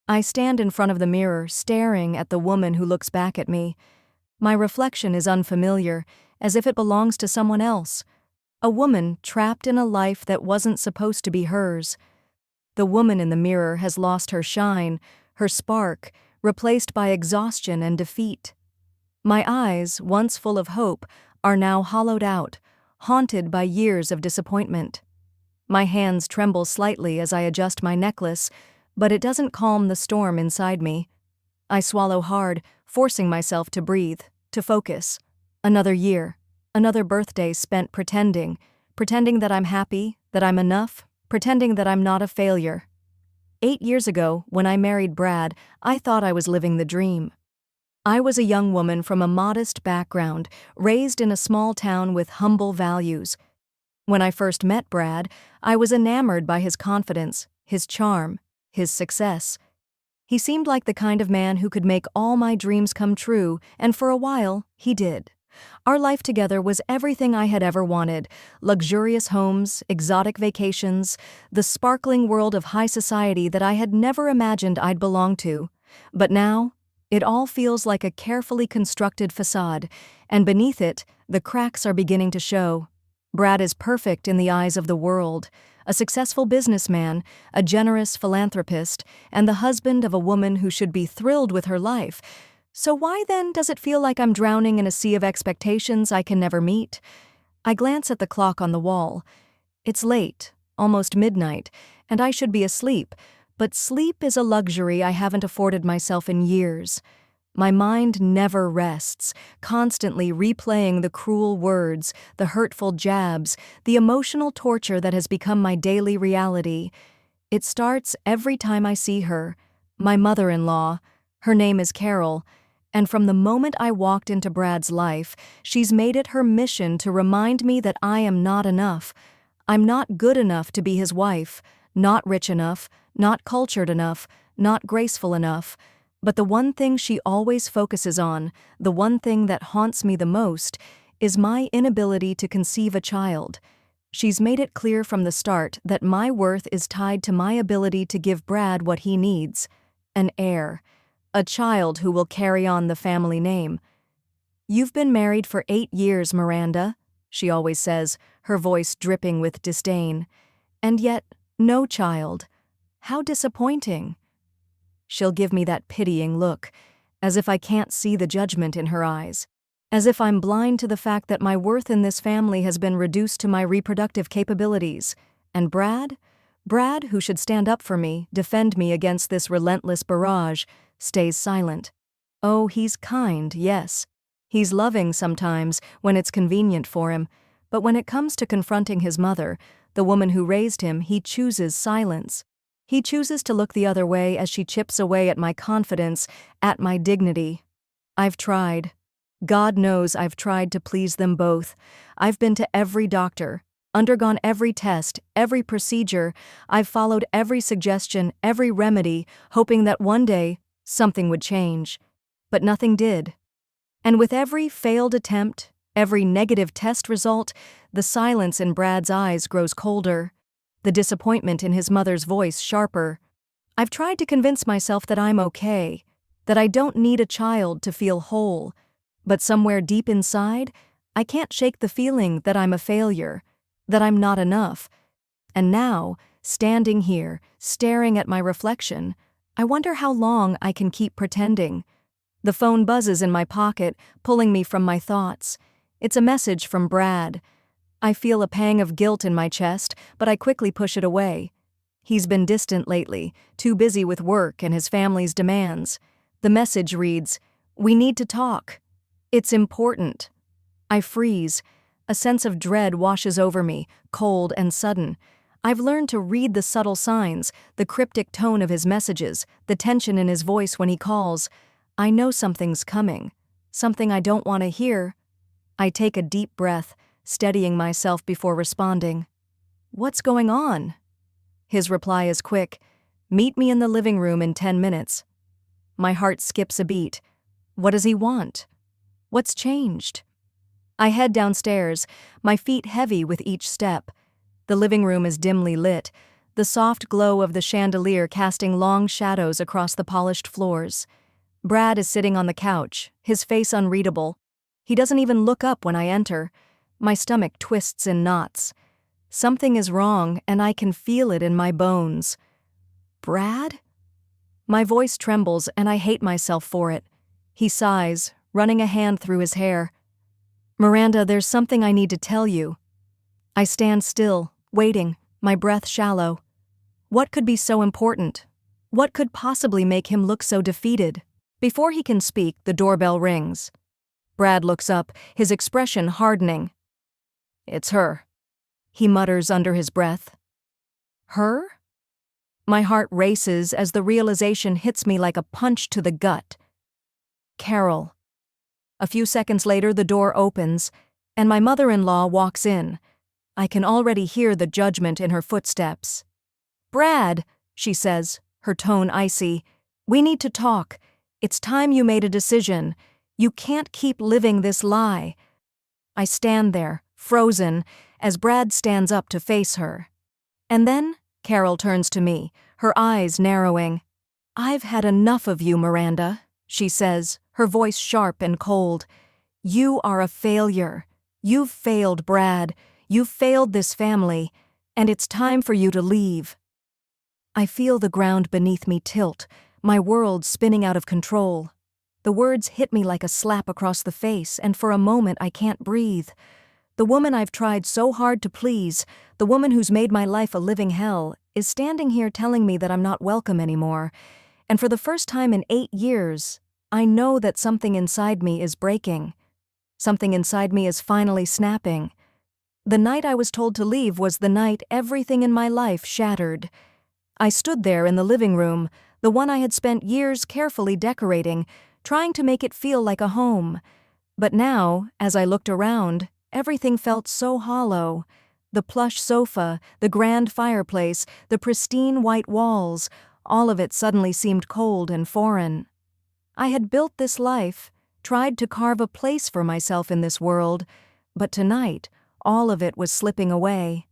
I stand in front of the mirror, staring at the woman who looks back at me. My reflection is unfamiliar, as if it belongs to someone else. A woman trapped in a life that wasn't supposed to be hers. The woman in the mirror has lost her shine, her spark, replaced by exhaustion and defeat. My eyes, once full of hope, are now hollowed out, haunted by years of disappointment. My hands tremble slightly as I adjust my necklace, but it doesn't calm the storm inside me. I swallow hard, forcing myself to breathe, to focus. Another year, another birthday spent pretending that I'm happy, that I'm enough, pretending that I'm not a failure. 8 years ago, when I married Brad, I thought I was living the dream. I was a young woman from a modest background, raised in a small town with humble values. When I first met Brad, I was enamored by his confidence, his charm, his success. He seemed like the kind of man who could make all my dreams come true, and for a while, he did. Our life together was everything I had ever wanted: luxurious homes, exotic vacations, the sparkling world of high society that I had never imagined I'd belong to. But now, it all feels like a carefully constructed facade, and beneath it, the cracks are beginning to show. Brad is perfect in the eyes of the world, a successful businessman, a generous philanthropist, and the husband of a woman who should be thrilled with her life. So why then does it feel like I'm drowning in a sea of expectations I can never meet? I glance at the clock on the wall. It's late, almost midnight, and I should be asleep, but sleep is a luxury I haven't afforded myself in years. My mind never rests, constantly replaying the cruel words, the hurtful jabs, the emotional torture that has become my daily reality. It starts every time I see her, my mother-in-law. Her name is Carol, and from the moment I walked into Brad's life, she's made it her mission to remind me that I am not enough. I'm not good enough to be his wife, not rich enough, not cultured enough, not graceful enough. But the one thing she always focuses on, the one thing that haunts me the most, is my inability to conceive a child. She's made it clear from the start that my worth is tied to my ability to give Brad what he needs: an heir, a child who will carry on the family name. "You've been married for 8 years, Miranda," she always says, her voice dripping with disdain. "And yet, no child. How disappointing." She'll give me that pitying look, as if I can't see the judgment in her eyes, as if I'm blind to the fact that my worth in this family has been reduced to my reproductive capabilities. And Brad, who should stand up for me, defend me against this relentless barrage, stays silent. Oh, he's kind, yes. He's loving sometimes when it's convenient for him, but when it comes to confronting his mother, the woman who raised him, he chooses silence. He chooses to look the other way as she chips away at my confidence, at my dignity. I've tried. God knows I've tried to please them both. I've been to every doctor, undergone every test, every procedure. I've followed every suggestion, every remedy, hoping that one day something would change. But nothing did. And with every failed attempt, every negative test result, the silence in Brad's eyes grows colder, the disappointment in his mother's voice sharper. I've tried to convince myself that I'm okay, that I don't need a child to feel whole, but somewhere deep inside, I can't shake the feeling that I'm a failure, that I'm not enough. And now, standing here, staring at my reflection, I wonder how long I can keep pretending. The phone buzzes in my pocket, pulling me from my thoughts. It's a message from Brad. I feel a pang of guilt in my chest, but I quickly push it away. He's been distant lately, too busy with work and his family's demands. The message reads, "We need to talk. It's important." I freeze. A sense of dread washes over me, cold and sudden. I've learned to read the subtle signs, the cryptic tone of his messages, the tension in his voice when he calls. I know something's coming, something I don't want to hear. I take a deep breath, steadying myself before responding. "What's going on?" His reply is quick. "Meet me in the living room in 10 minutes. My heart skips a beat. What does he want? What's changed? I head downstairs, my feet heavy with each step. The living room is dimly lit. the soft glow of the chandelier casting long shadows across the polished floors. Brad is sitting on the couch, his face unreadable. He doesn't even look up when I enter. My stomach twists in knots. Something is wrong, and I can feel it in my bones. Brad? My voice trembles, and I hate myself for it. He sighs, running a hand through his hair. Miranda, there's something I need to tell you. I stand still, waiting, my breath shallow. What could be so important? What could possibly make him look so defeated? Before he can speak, the doorbell rings. Brad looks up, his expression hardening. It's her, he mutters under his breath. Her? My heart races as the realization hits me like a punch to the gut. Carol. A few seconds later, the door opens, and my mother-in-law walks in. I can already hear the judgment in her footsteps. Brad, she says, her tone icy, we need to talk. It's time you made a decision. You can't keep living this lie. I stand there, frozen, as Brad stands up to face her. And then Carol turns to me, her eyes narrowing. I've had enough of you, Miranda, she says, her voice sharp and cold. You are a failure. You've failed Brad. You've failed this family, and it's time for you to leave. I feel the ground beneath me tilt, my world spinning out of control. The words hit me like a slap across the face, and for a moment I can't breathe. The woman I've tried so hard to please, the woman who's made my life a living hell, is standing here telling me that I'm not welcome anymore. And for the first time in 8 years, I know that something inside me is breaking. Something inside me is finally snapping. The night I was told to leave was the night everything in my life shattered. I stood there in the living room, the one I had spent years carefully decorating, trying to make it feel like a home. But now, as I looked around, everything felt so hollow. The plush sofa, the grand fireplace, the pristine white walls, all of it suddenly seemed cold and foreign. I had built this life, tried to carve a place for myself in this world, but tonight, all of it was slipping away.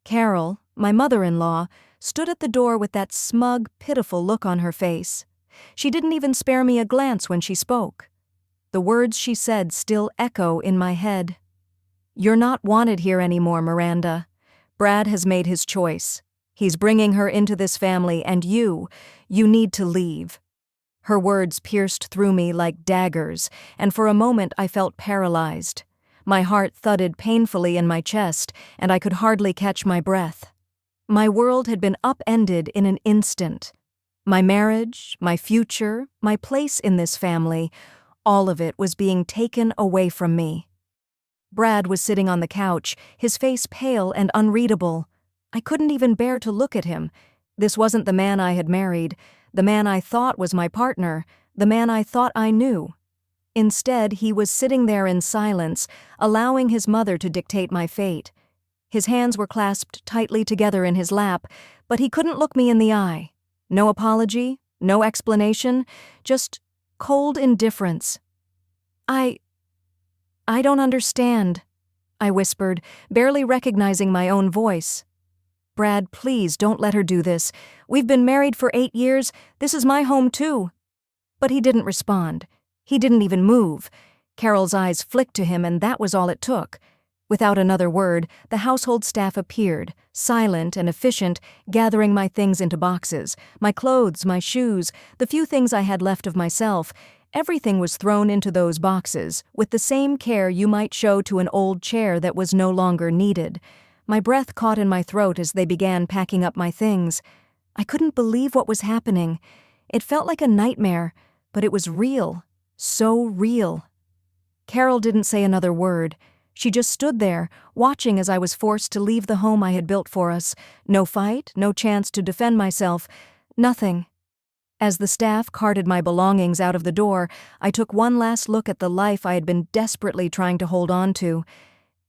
Carol, my mother-in-law, stood at the door with that smug, pitiful look on her face. She didn't even spare me a glance when she spoke. The words she said still echo in my head. You're not wanted here anymore, Miranda. Brad has made his choice. He's bringing her into this family, and you need to leave. Her words pierced through me like daggers, and for a moment I felt paralyzed. My heart thudded painfully in my chest, and I could hardly catch my breath. My world had been upended in an instant. My marriage, my future, my place in this family, all of it was being taken away from me. Brad was sitting on the couch, his face pale and unreadable. I couldn't even bear to look at him. This wasn't the man I had married, the man I thought was my partner, the man I thought I knew. Instead, he was sitting there in silence, allowing his mother to dictate my fate. His hands were clasped tightly together in his lap, but he couldn't look me in the eye. No apology, no explanation, just cold indifference. I don't understand, I whispered, barely recognizing my own voice. Brad, please don't let her do this. We've been married for 8 years. This is my home too. But he didn't respond. He didn't even move. Carol's eyes flicked to him, and that was all it took. Without another word, the household staff appeared, silent and efficient, gathering my things into boxes, my clothes, my shoes, the few things I had left of myself. Everything was thrown into those boxes, with the same care you might show to an old chair that was no longer needed. My breath caught in my throat as they began packing up my things. I couldn't believe what was happening. It felt like a nightmare, but it was real. So real. Carol didn't say another word. She just stood there, watching as I was forced to leave the home I had built for us. No fight, no chance to defend myself, nothing. As the staff carted my belongings out of the door, I took one last look at the life I had been desperately trying to hold on to.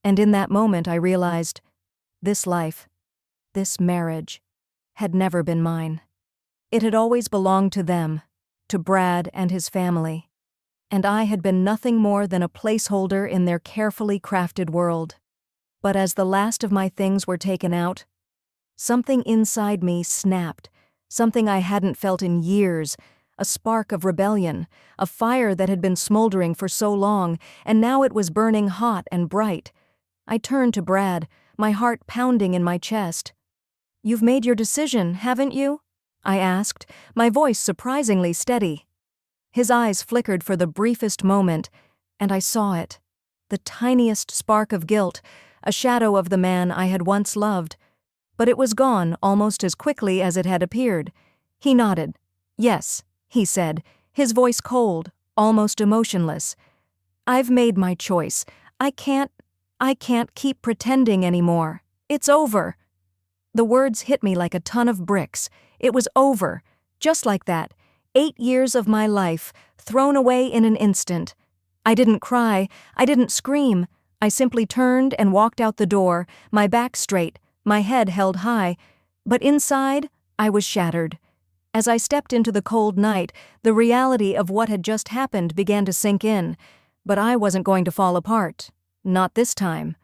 And in that moment I realized, this life, this marriage, had never been mine. It had always belonged to them, to Brad and his family. And I had been nothing more than a placeholder in their carefully crafted world. But as the last of my things were taken out, Something inside me snapped, something I hadn't felt in years, a spark of rebellion, a fire that had been smoldering for so long, and now it was burning hot and bright. I turned to Brad, my heart pounding in my chest. "You've made your decision, haven't you?" I asked, my voice surprisingly steady. His eyes flickered for the briefest moment, and I saw it. The tiniest spark of guilt, a shadow of the man I had once loved. But it was gone almost as quickly as it had appeared. He nodded. "Yes," he said, his voice cold, almost emotionless. "I've made my choice. I can't keep pretending anymore. It's over." The words hit me like a ton of bricks. It was over. Just like that. 8 years of my life, thrown away in an instant. I didn't cry. I didn't scream. I simply turned and walked out the door, my back straight, my head held high. But inside, I was shattered. As I stepped into the cold night, the reality of what had just happened began to sink in. But I wasn't going to fall apart. Not this time.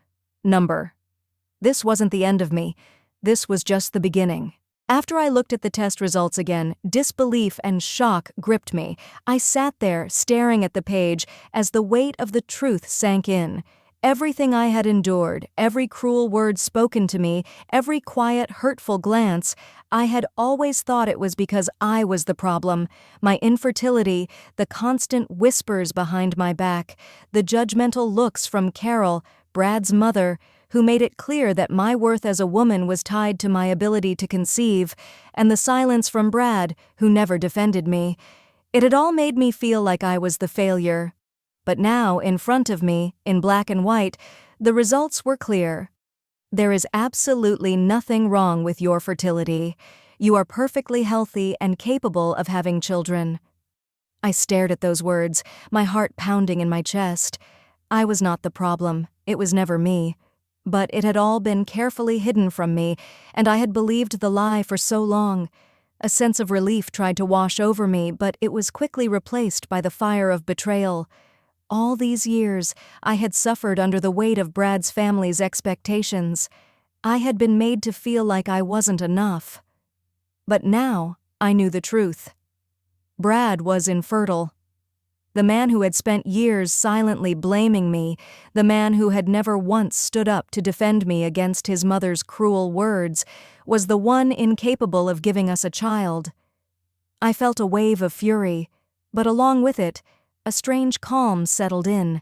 This wasn't the end of me. This was just the beginning. After I looked at the test results again, disbelief and shock gripped me. I sat there, staring at the page, as the weight of the truth sank in. Everything I had endured, every cruel word spoken to me, every quiet, hurtful glance, I had always thought it was because I was the problem. My infertility, the constant whispers behind my back, the judgmental looks from Carol, Brad's mother, who made it clear that my worth as a woman was tied to my ability to conceive, and the silence from Brad, who never defended me. It had all made me feel like I was the failure. But now, in front of me, in black and white, the results were clear. There is absolutely nothing wrong with your fertility. You are perfectly healthy and capable of having children. I stared at those words, my heart pounding in my chest. I was not the problem. It was never me. But it had all been carefully hidden from me, and I had believed the lie for so long. A sense of relief tried to wash over me, but it was quickly replaced by the fire of betrayal. All these years, I had suffered under the weight of Brad's family's expectations. I had been made to feel like I wasn't enough. But now, I knew the truth. Brad was infertile. The man who had spent years silently blaming me, the man who had never once stood up to defend me against his mother's cruel words, was the one incapable of giving us a child. I felt a wave of fury, but along with it, a strange calm settled in.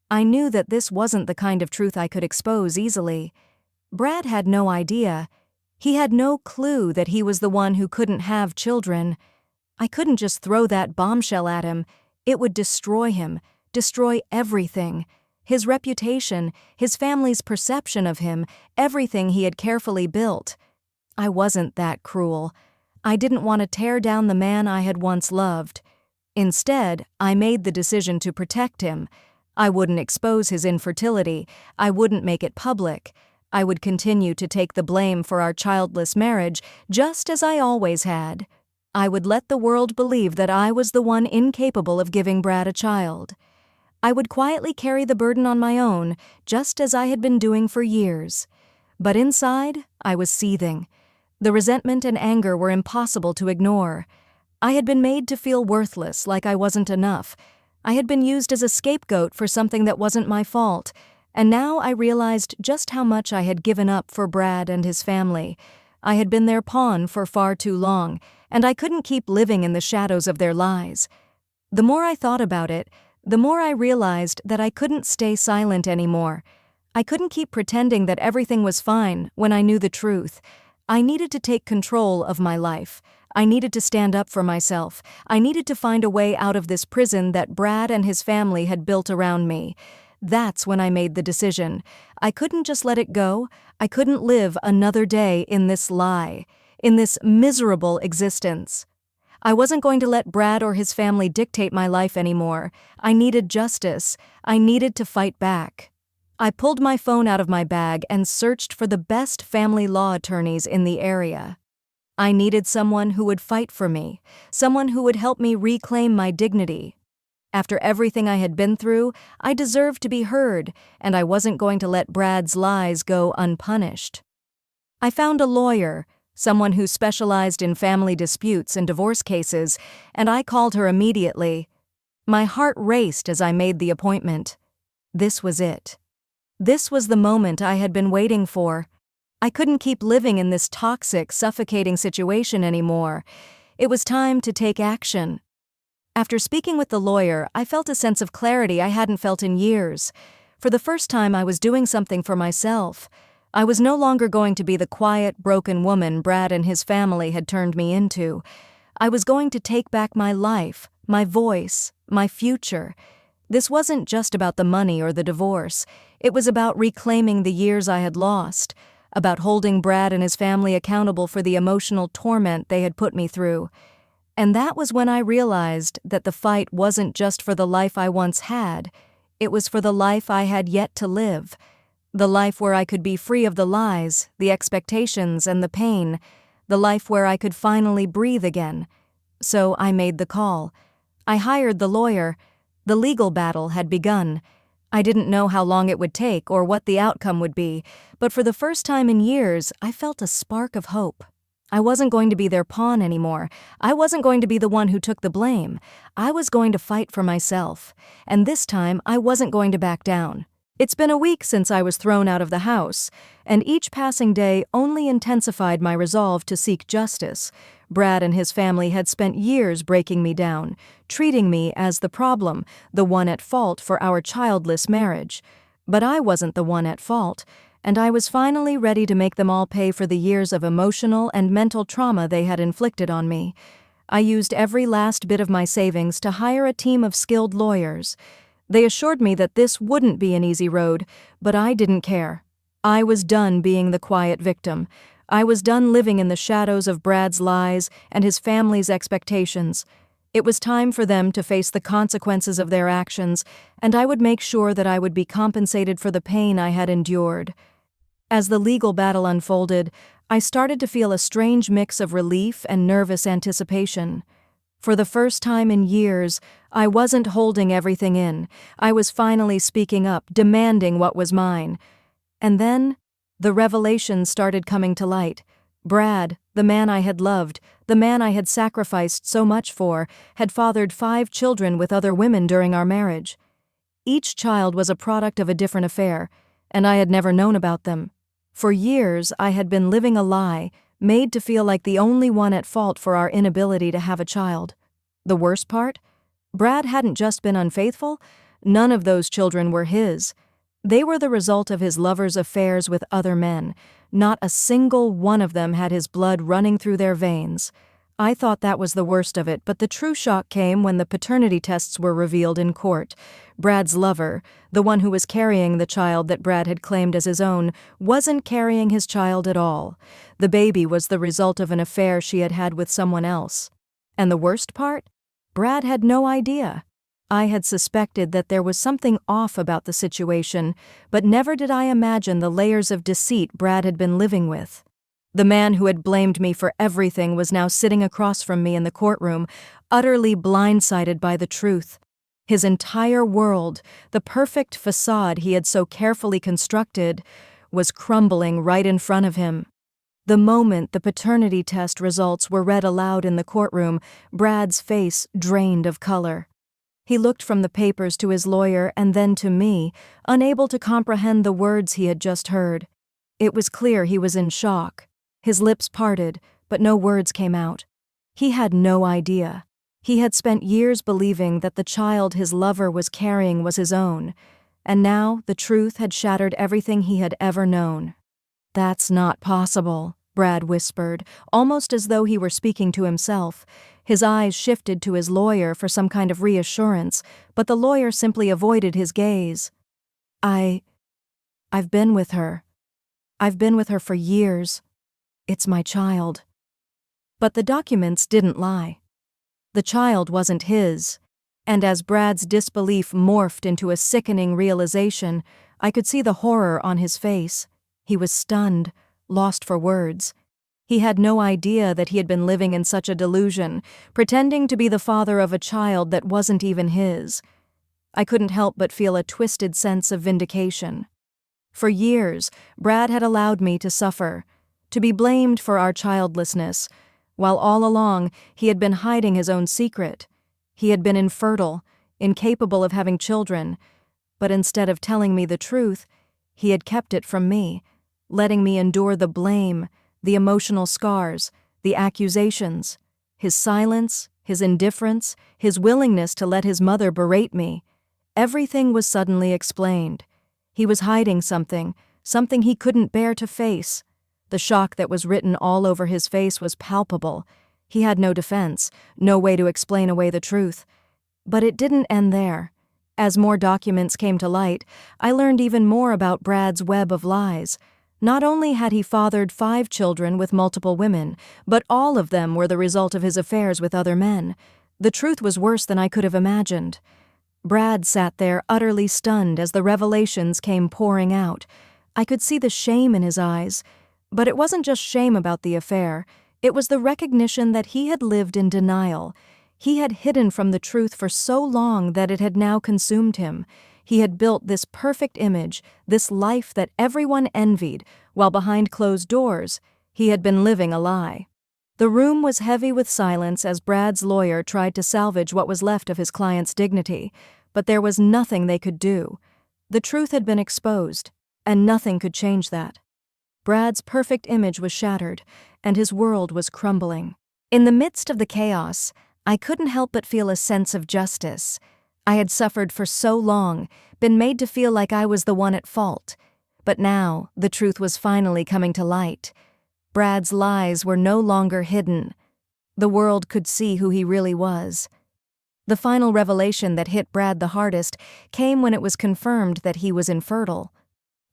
I knew that this wasn't the kind of truth I could expose easily. Brad had no idea. He had no clue that he was the one who couldn't have children. I couldn't just throw that bombshell at him. It would destroy him, destroy everything. His reputation, his family's perception of him, everything he had carefully built. I wasn't that cruel. I didn't want to tear down the man I had once loved. Instead, I made the decision to protect him. I wouldn't expose his infertility. I wouldn't make it public. I would continue to take the blame for our childless marriage, just as I always had. I would let the world believe that I was the one incapable of giving Brad a child. I would quietly carry the burden on my own, just as I had been doing for years. But inside, I was seething. The resentment and anger were impossible to ignore. I had been made to feel worthless, like I wasn't enough. I had been used as a scapegoat for something that wasn't my fault. And now I realized just how much I had given up for Brad and his family. I had been their pawn for far too long, and I couldn't keep living in the shadows of their lies. The more I thought about it, the more I realized that I couldn't stay silent anymore. I couldn't keep pretending that everything was fine when I knew the truth. I needed to take control of my life. I needed to stand up for myself. I needed to find a way out of this prison that Brad and his family had built around me. That's when I made the decision. I couldn't just let it go. I couldn't live another day in this lie, in this miserable existence. I wasn't going to let Brad or his family dictate my life anymore. I needed justice. I needed to fight back. I pulled my phone out of my bag and searched for the best family law attorneys in the area. I needed someone who would fight for me, someone who would help me reclaim my dignity. After everything I had been through, I deserved to be heard, and I wasn't going to let Brad's lies go unpunished. I found a lawyer, someone who specialized in family disputes and divorce cases, and I called her immediately. My heart raced as I made the appointment. This was it. This was the moment I had been waiting for. I couldn't keep living in this toxic, suffocating situation anymore. It was time to take action. After speaking with the lawyer, I felt a sense of clarity I hadn't felt in years. For the first time, I was doing something for myself. I was no longer going to be the quiet, broken woman Brad and his family had turned me into. I was going to take back my life, my voice, my future. This wasn't just about the money or the divorce. It was about reclaiming the years I had lost, about holding Brad and his family accountable for the emotional torment they had put me through. And that was when I realized that the fight wasn't just for the life I once had. It was for the life I had yet to live. The life where I could be free of the lies, the expectations, and the pain. The life where I could finally breathe again. So I made the call. I hired the lawyer. The legal battle had begun. I didn't know how long it would take or what the outcome would be, but for the first time in years, I felt a spark of hope. I wasn't going to be their pawn anymore. I wasn't going to be the one who took the blame. I was going to fight for myself, and this time I wasn't going to back down. It's been a week since I was thrown out of the house, and each passing day only intensified my resolve to seek justice. Brad and his family had spent years breaking me down, treating me as the problem, the one at fault for our childless marriage. But I wasn't the one at fault, and I was finally ready to make them all pay for the years of emotional and mental trauma they had inflicted on me. I used every last bit of my savings to hire a team of skilled lawyers. They assured me that this wouldn't be an easy road, but I didn't care. I was done being the quiet victim. I was done living in the shadows of Brad's lies and his family's expectations. It was time for them to face the consequences of their actions, and I would make sure that I would be compensated for the pain I had endured. As the legal battle unfolded, I started to feel a strange mix of relief and nervous anticipation. For the first time in years, I wasn't holding everything in. I was finally speaking up, demanding what was mine. And then, the revelations started coming to light. Brad, the man I had loved, the man I had sacrificed so much for, had fathered 5 children with other women during our marriage. Each child was a product of a different affair, and I had never known about them. For years, I had been living a lie, made to feel like the only one at fault for our inability to have a child. The worst part? Brad hadn't just been unfaithful. None of those children were his. They were the result of his lover's affairs with other men. Not a single one of them had his blood running through their veins. I thought that was the worst of it, but the true shock came when the paternity tests were revealed in court. Brad's lover, the one who was carrying the child that Brad had claimed as his own, wasn't carrying his child at all. The baby was the result of an affair she had had with someone else. And the worst part? Brad had no idea. I had suspected that there was something off about the situation, but never did I imagine the layers of deceit Brad had been living with. The man who had blamed me for everything was now sitting across from me in the courtroom, utterly blindsided by the truth. His entire world, the perfect facade he had so carefully constructed, was crumbling right in front of him. The moment the paternity test results were read aloud in the courtroom, Brad's face drained of color. He looked from the papers to his lawyer and then to me, unable to comprehend the words he had just heard. It was clear he was in shock. His lips parted, but no words came out. He had no idea. He had spent years believing that the child his lover was carrying was his own, and now the truth had shattered everything he had ever known. "That's not possible," Brad whispered, almost as though he were speaking to himself. His eyes shifted to his lawyer for some kind of reassurance, but the lawyer simply avoided his gaze. I've been with her. I've been with her for years. It's my child." But the documents didn't lie. The child wasn't his, and as Brad's disbelief morphed into a sickening realization, I could see the horror on his face. He was stunned, lost for words. He had no idea that he had been living in such a delusion, pretending to be the father of a child that wasn't even his. I couldn't help but feel a twisted sense of vindication. For years, Brad had allowed me to suffer. to be blamed for our childlessness, while all along he had been hiding his own secret. He had been infertile, incapable of having children, but instead of telling me the truth, he had kept it from me, letting me endure the blame, the emotional scars, the accusations, his silence, his indifference, his willingness to let his mother berate me. Everything was suddenly explained. He was hiding something he couldn't bear to face. The shock that was written all over his face was palpable. He had no defense, no way to explain away the truth. But it didn't end there. As more documents came to light, I learned even more about Brad's web of lies. Not only had he fathered 5 children with multiple women, but all of them were the result of his affairs with other men. The truth was worse than I could have imagined. Brad sat there utterly stunned as the revelations came pouring out. I could see the shame in his eyes. But it wasn't just shame about the affair. It was the recognition that he had lived in denial. He had hidden from the truth for so long that it had now consumed him. He had built this perfect image, this life that everyone envied, while behind closed doors, he had been living a lie. The room was heavy with silence as Brad's lawyer tried to salvage what was left of his client's dignity, but there was nothing they could do. The truth had been exposed, and nothing could change that. Brad's perfect image was shattered, and his world was crumbling. In the midst of the chaos, I couldn't help but feel a sense of justice. I had suffered for so long, been made to feel like I was the one at fault. But now, the truth was finally coming to light. Brad's lies were no longer hidden. The world could see who he really was. The final revelation that hit Brad the hardest came when it was confirmed that he was infertile.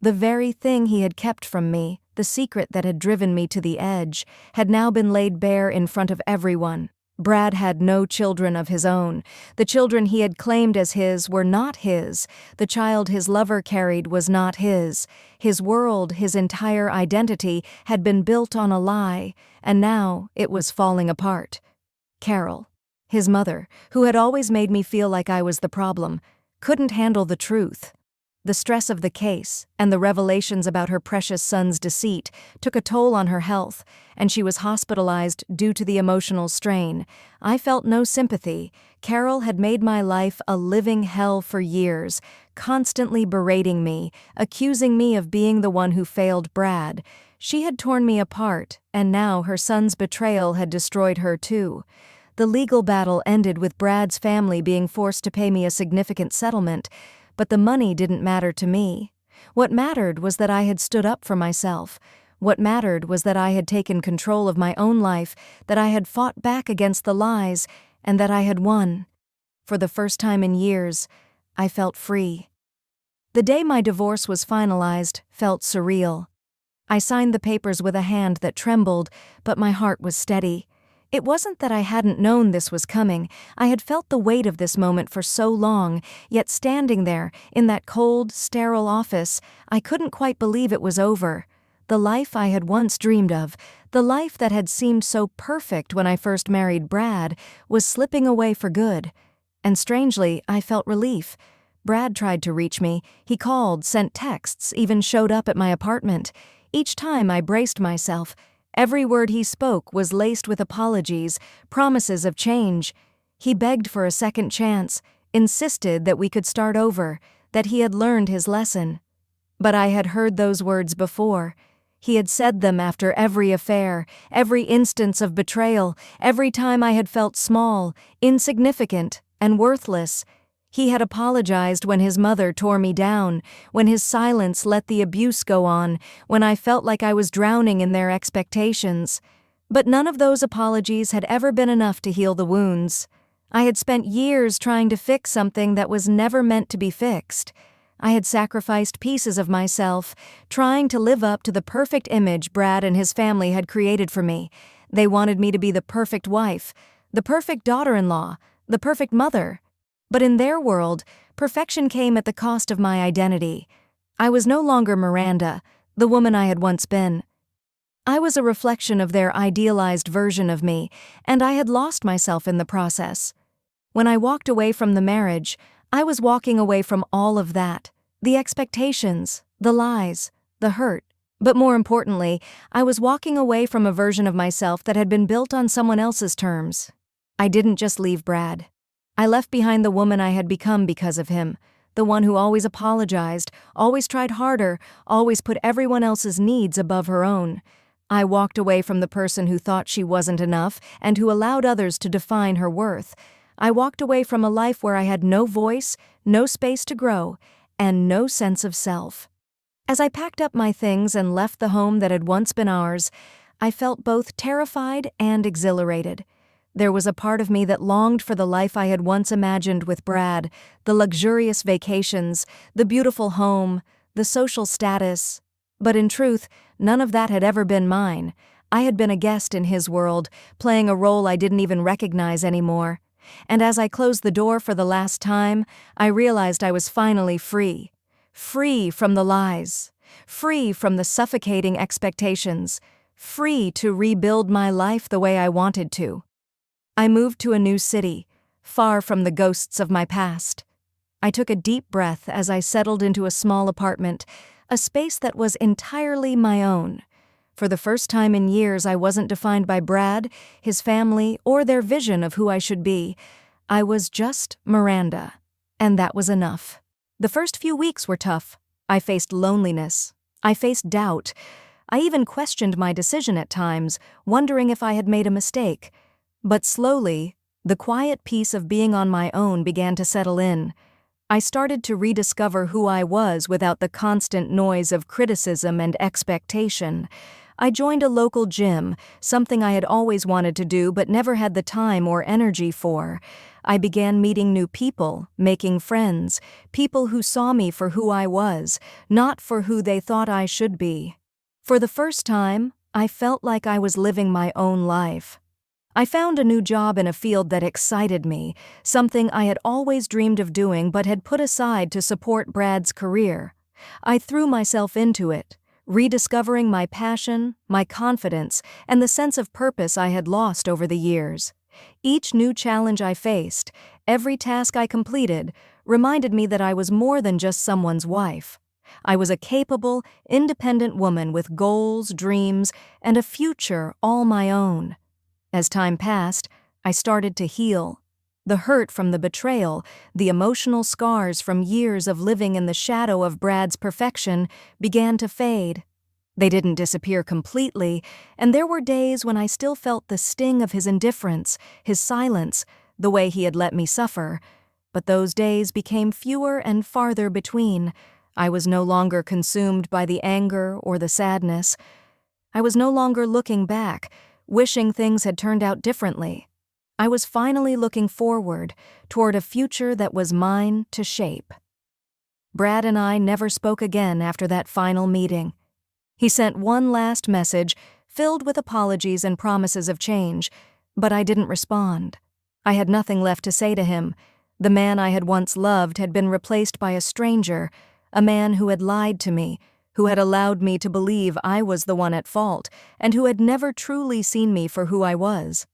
The very thing he had kept from me, the secret that had driven me to the edge, had now been laid bare in front of everyone. Brad had no children of his own. The children he had claimed as his were not his. The child his lover carried was not his. His world, his entire identity, had been built on a lie, and now it was falling apart. Carol, his mother, who had always made me feel like I was the problem, couldn't handle the truth. The stress of the case and the revelations about her precious son's deceit took a toll on her health, and she was hospitalized due to the emotional strain. I felt no sympathy. Carol had made my life a living hell for years, constantly berating me, accusing me of being the one who failed Brad. She had torn me apart, and now her son's betrayal had destroyed her too. The legal battle ended with Brad's family being forced to pay me a significant settlement, but the money didn't matter to me. What mattered was that I had stood up for myself. What mattered was that I had taken control of my own life, that I had fought back against the lies, and that I had won. For the first time in years, I felt free. The day my divorce was finalized felt surreal. I signed the papers with a hand that trembled, but my heart was steady. It wasn't that I hadn't known this was coming. I had felt the weight of this moment for so long, yet standing there, in that cold, sterile office, I couldn't quite believe it was over. The life I had once dreamed of, the life that had seemed so perfect when I first married Brad, was slipping away for good. And strangely, I felt relief. Brad tried to reach me. He called, sent texts, even showed up at my apartment. Each time I braced myself. Every word he spoke was laced with apologies, promises of change. He begged for a second chance, insisted that we could start over, that he had learned his lesson. But I had heard those words before. He had said them after every affair, every instance of betrayal, every time I had felt small, insignificant, and worthless. He had apologized when his mother tore me down, when his silence let the abuse go on, when I felt like I was drowning in their expectations. But none of those apologies had ever been enough to heal the wounds. I had spent years trying to fix something that was never meant to be fixed. I had sacrificed pieces of myself, trying to live up to the perfect image Brad and his family had created for me. They wanted me to be the perfect wife, the perfect daughter-in-law, the perfect mother. But in their world, perfection came at the cost of my identity. I was no longer Miranda, the woman I had once been. I was a reflection of their idealized version of me, and I had lost myself in the process. When I walked away from the marriage, I was walking away from all of that. The expectations, the lies, the hurt, But more importantly, I was walking away from a version of myself that had been built on someone else's terms. I didn't just leave Brad. I left behind the woman I had become because of him, the one who always apologized, always tried harder, always put everyone else's needs above her own. I walked away from the person who thought she wasn't enough and who allowed others to define her worth. I walked away from a life where I had no voice, no space to grow, and no sense of self. As I packed up my things and left the home that had once been ours, I felt both terrified and exhilarated. There was a part of me that longed for the life I had once imagined with Brad, the luxurious vacations, the beautiful home, the social status. But in truth, none of that had ever been mine. I had been a guest in his world, playing a role I didn't even recognize anymore. And as I closed the door for the last time, I realized I was finally free. Free from the lies. Free from the suffocating expectations. Free to rebuild my life the way I wanted to. I moved to a new city, far from the ghosts of my past. I took a deep breath as I settled into a small apartment, a space that was entirely my own. For the first time in years, I wasn't defined by Brad, his family, or their vision of who I should be. I was just Miranda, and that was enough. The first few weeks were tough. I faced loneliness. I faced doubt. I even questioned my decision at times, wondering if I had made a mistake. But slowly, the quiet peace of being on my own began to settle in. I started to rediscover who I was without the constant noise of criticism and expectation. I joined a local gym, something I had always wanted to do but never had the time or energy for. I began meeting new people, making friends, people who saw me for who I was, not for who they thought I should be. For the first time, I felt like I was living my own life. I found a new job in a field that excited me, something I had always dreamed of doing but had put aside to support Brad's career. I threw myself into it, rediscovering my passion, my confidence, and the sense of purpose I had lost over the years. Each new challenge I faced, every task I completed, reminded me that I was more than just someone's wife. I was a capable, independent woman with goals, dreams, and a future all my own. As time passed, I started to heal. The hurt from the betrayal, the emotional scars from years of living in the shadow of Brad's perfection began to fade. They didn't disappear completely, and there were days when I still felt the sting of his indifference, his silence, the way he had let me suffer. But those days became fewer and farther between. I was no longer consumed by the anger or the sadness. I was no longer looking back, wishing things had turned out differently. I was finally looking forward, toward a future that was mine to shape. Brad and I never spoke again after that final meeting. He sent one last message, filled with apologies and promises of change, but I didn't respond. I had nothing left to say to him. The man I had once loved had been replaced by a stranger, a man who had lied to me, who had allowed me to believe I was the one at fault, and who had never truly seen me for who I was.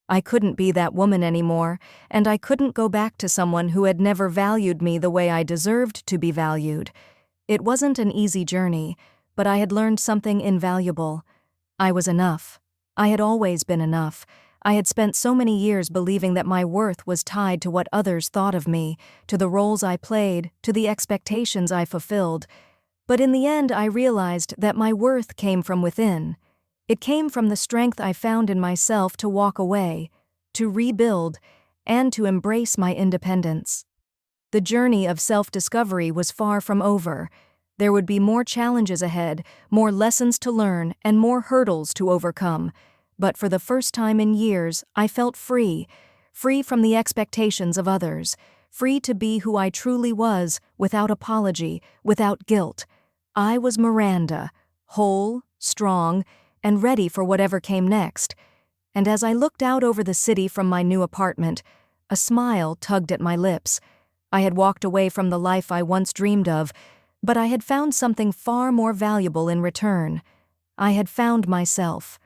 I couldn't be that woman anymore, and I couldn't go back to someone who had never valued me the way I deserved to be valued. It wasn't an easy journey, but I had learned something invaluable. I was enough. I had always been enough. I had spent so many years believing that my worth was tied to what others thought of me, to the roles I played, to the expectations I fulfilled. But in the end, I realized that my worth came from within. It came from the strength I found in myself to walk away, to rebuild, and to embrace my independence. The journey of self-discovery was far from over. There would be more challenges ahead, more lessons to learn, and more hurdles to overcome. But for the first time in years, I felt free, free from the expectations of others, free to be who I truly was, without apology, without guilt. I was Miranda, whole, strong, and ready for whatever came next. And as I looked out over the city from my new apartment, a smile tugged at my lips. I had walked away from the life I once dreamed of, but I had found something far more valuable in return. I had found myself.